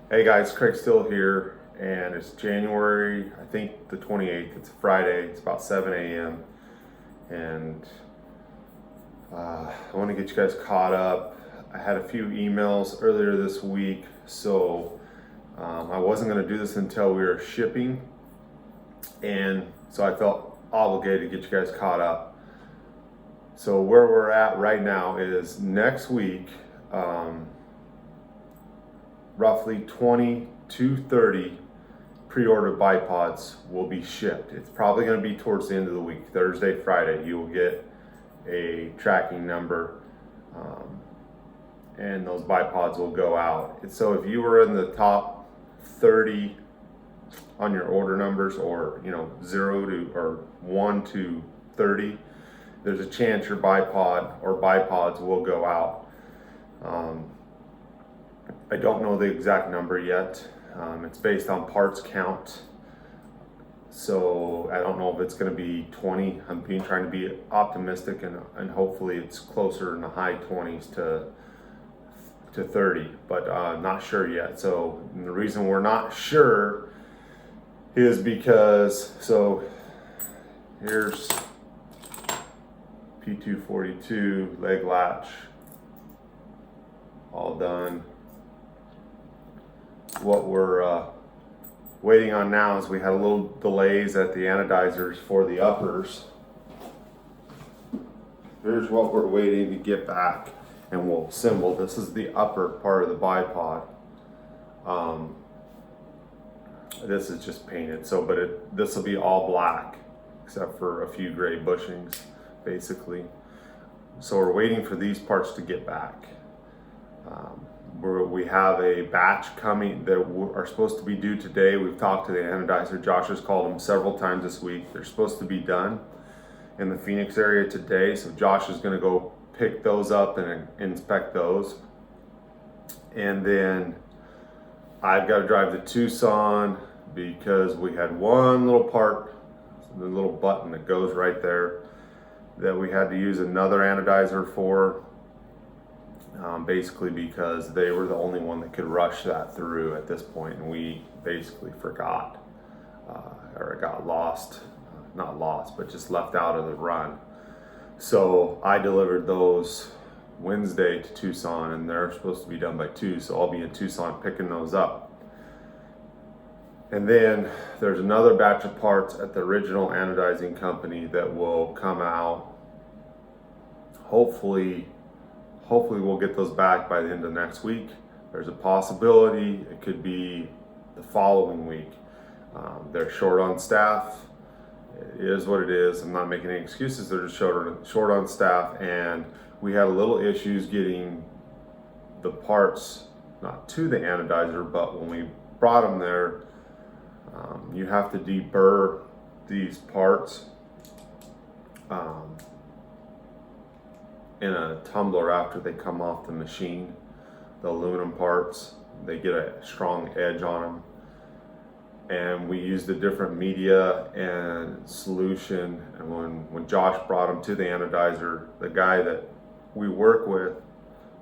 Hey guys, Craig still here, and it's January, I think the 28th. It's a Friday. It's about 7 a.m. and I want to get you guys caught up. I had a few emails earlier this week, so I wasn't going to do this until we were shipping, and so I felt obligated to get you guys caught up. So where we're at right now is next week. Roughly 20 to 30 pre-order bipods will be shipped. It's probably going to be towards the end of the week, Thursday, Friday. You will get a tracking number, and those bipods will go out. And so if you were in the top 30 on your order numbers, or 0 to or 1 to 30, there's a chance your bipod or bipods will go out. I don't know the exact number yet. It's based on parts count. So I don't know if it's going to be 20. I'm trying to be optimistic, and hopefully it's closer in the high 20s to 30, but not sure yet. So the reason we're not sure is because, so here's P242 leg latch, all done. What we're waiting on now is we had a little delays at the anodizers for the uppers. Here's what we're waiting to get back, and we'll assemble. This is the upper part of the bipod. This is just painted, so this will be all black except for a few gray bushings, basically. So we're waiting for these parts to get back. We have a batch coming that are supposed to be due today. We've talked to the anodizer. Josh has called them several times this week. They're supposed to be done in the Phoenix area today. So Josh is going to go pick those up and inspect those. And then I've got to drive to Tucson because we had one little part, the little button that goes right there, that we had to use another anodizer for. Basically because they were the only one that could rush that through at this point, and we basically forgot, or it got lost, not lost, but just left out of the run. So I delivered those Wednesday to Tucson, and they're supposed to be done by 2, so I'll be in Tucson picking those up. And then there's another batch of parts at the original anodizing company that will come out. Hopefully we'll get those back by the end of next week. There's a possibility it could be the following week. They're short on staff. It is what it is. I'm not making any excuses. They're just short on staff, and we had a little issues getting the parts, not to the anodizer, but when we brought them there, you have to deburr these parts in a tumbler after they come off the machine. The aluminum parts, they get a strong edge on them, and we used a different media and solution. And when Josh brought them to the anodizer, the guy that we work with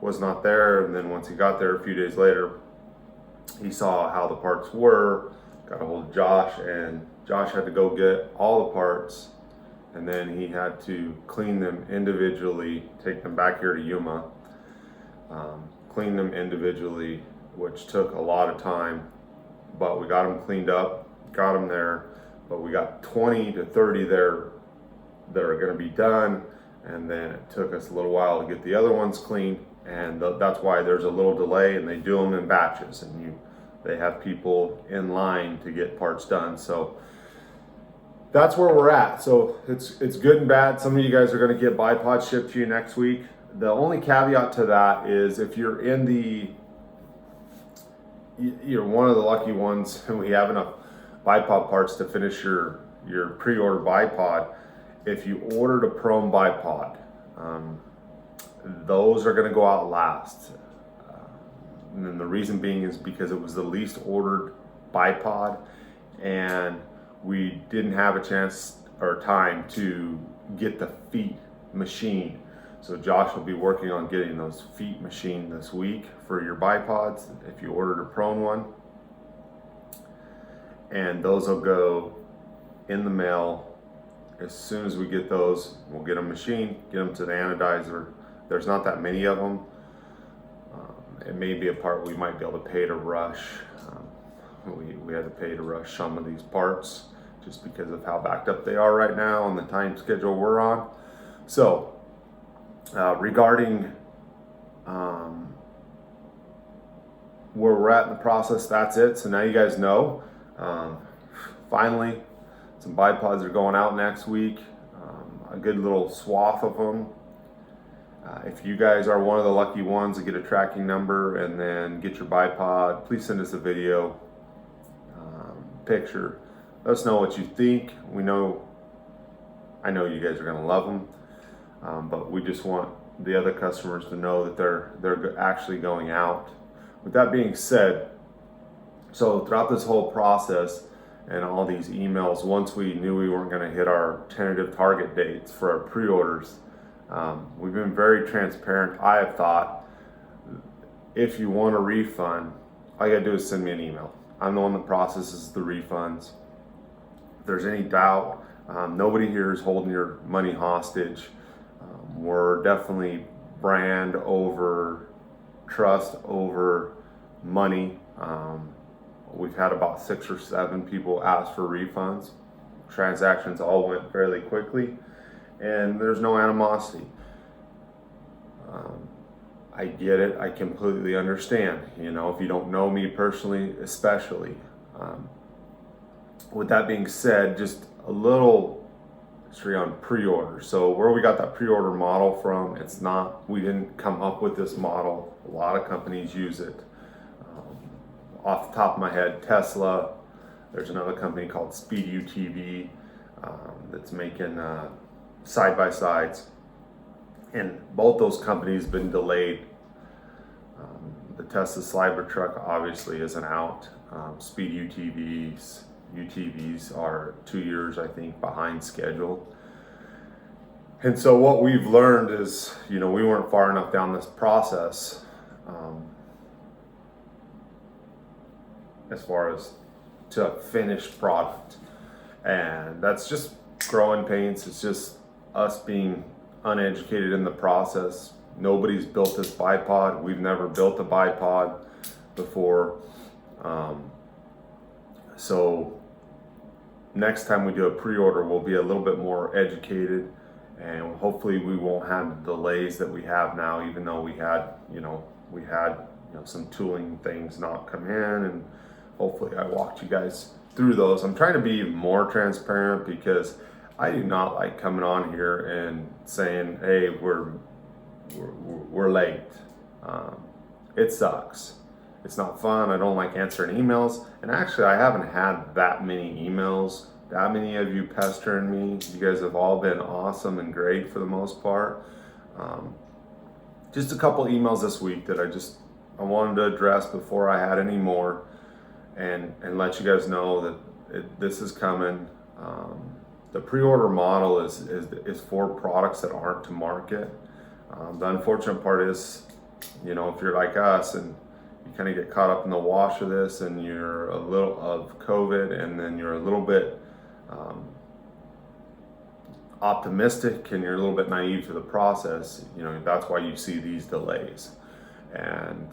was not there, and then once he got there a few days later, he saw how the parts were, got a hold of Josh, and Josh had to go get all the parts, and then he had to clean them individually, take them back here to Yuma, clean them individually, which took a lot of time, but we got them cleaned up, got them there, but we got 20 to 30 there that are gonna be done, and then it took us a little while to get the other ones cleaned, and that's why there's a little delay, and they do them in batches, and they have people in line to get parts done. So that's where we're at. So it's good and bad. Some of you guys are going to get bipods shipped to you next week. The only caveat to that is if you're you're one of the lucky ones and we have enough bipod parts to finish your pre-order bipod. If you ordered a Prome bipod, those are going to go out last. And then the reason being is because it was the least ordered bipod, and we didn't have a chance or time to get the feet machined. So Josh will be working on getting those feet machined this week for your bipods if you ordered a prone one. And those will go in the mail. As soon as we get those, we'll get them machined, get them to the anodizer. There's not that many of them. It may be a part we might be able to pay to rush. We had to pay to rush some of these parts just because of how backed up they are right now and the time schedule we're on. So regarding where we're at in the process, that's it. So now you guys know. Finally, some bipods are going out next week. A good little swath of them. If you guys are one of the lucky ones to get a tracking number and then get your bipod, please send us a video, picture. Let us know what you think. I know you guys are gonna love them, but we just want the other customers to know that they're actually going out. With that being said, so throughout this whole process and all these emails, once we knew we weren't gonna hit our tentative target dates for our pre-orders, we've been very transparent. I have thought, if you want a refund, all you gotta do is send me an email. I'm the one that processes the refunds. If there's any doubt, nobody here is holding your money hostage. We're definitely brand over trust over money. We've had about 6 or 7 people ask for refunds. Transactions all went fairly quickly, and there's no animosity. I get it. I completely understand. You know, if you don't know me personally, especially. With that being said, just a little history on pre-order. So where we got that pre-order model from, we didn't come up with this model. A lot of companies use it. Off the top of my head, Tesla. There's another company called Speed UTV that's making side-by-sides. And both those companies have been delayed. The Tesla Cybertruck obviously isn't out. Speed UTVs are 2 years, I think, behind schedule. And so what we've learned is, we weren't far enough down this process as far as to a finished product. And that's just growing pains. It's just us being uneducated in the process. Nobody's built this bipod. We've never built a bipod before. So next time we do a pre-order, we'll be a little bit more educated, and hopefully we won't have the delays that we have now, even though we had some tooling things not come in, and hopefully I walked you guys through those. I'm trying to be more transparent because I do not like coming on here and saying, hey, we're late. It sucks. It's not fun. I don't like answering emails. And actually, I haven't had that many emails, that many of you pestering me. You guys have all been awesome and great for the most part. Just a couple emails this week that I wanted to address before I had any more, and let you guys know that this is coming. The pre-order model is for products that aren't to market. The unfortunate part is, if you're like us and you kind of get caught up in the wash of this, and you're a little of COVID, and then you're a little bit optimistic, and you're a little bit naive to the process, that's why you see these delays. And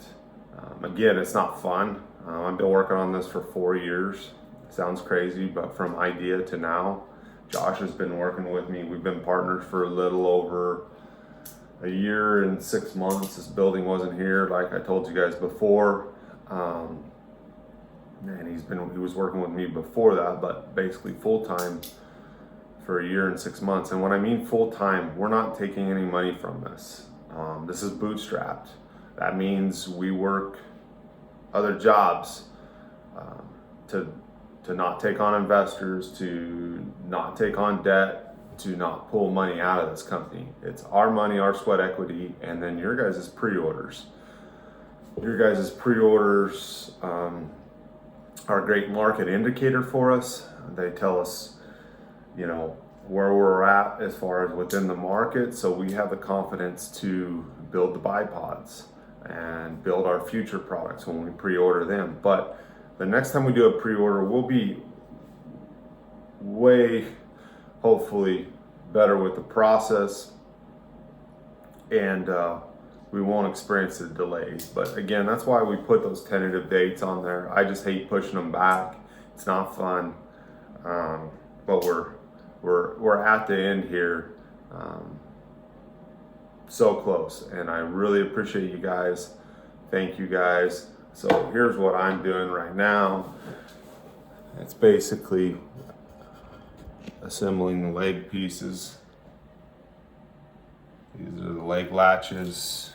again, it's not fun. I've been working on this for 4 years. Sounds crazy, but from idea to now, Josh has been working with me. We've been partners for a little over a year and 6 months. This building wasn't here, like I told you guys before. And he was working with me before that, but basically full-time for a year and 6 months. And when I mean full-time, we're not taking any money from this. This is bootstrapped. That means we work other jobs to not take on investors, to not take on debt, to not pull money out of this company. It's our money, our sweat equity, and then your guys' pre-orders. Your guys' pre-orders are a great market indicator for us. They tell us, where we're at as far as within the market, so we have the confidence to build the bipods and build our future products when we pre-order them. But the next time we do a pre-order, we'll be way, hopefully, better with the process, and we won't experience the delays. But again, that's why we put those tentative dates on there. I just hate pushing them back. It's not fun, but we're at the end here, so close, and I really appreciate you guys. Thank you guys. So here's what I'm doing right now. It's basically assembling the leg pieces. These are the leg latches.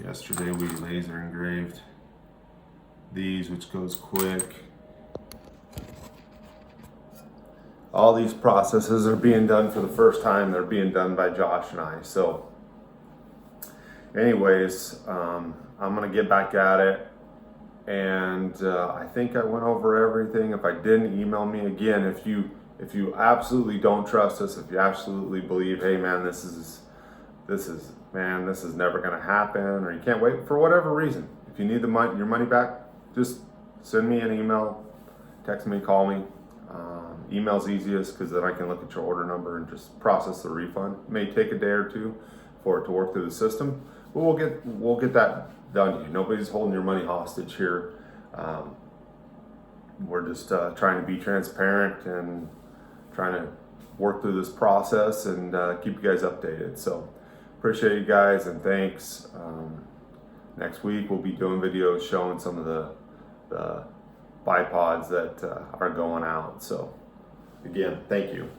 Yesterday we laser engraved these, which goes quick. All these processes are being done for the first time. They're being done by Josh and I. So anyways, I'm gonna get back at it. And I think I went over everything. If I didn't, email me again. If you absolutely don't trust us, if you absolutely believe, hey man, this is never gonna happen, or you can't wait for whatever reason. If you need your money back, just send me an email, text me, call me. Email's easiest because then I can look at your order number and just process the refund. It may take a day or two for it to work through the system, but we'll get that done to you. Nobody's holding your money hostage here. We're just trying to be transparent and trying to work through this process and keep you guys updated. So appreciate you guys, and thanks. Next week we'll be doing videos showing some of the bipods that are going out. So again, thank you.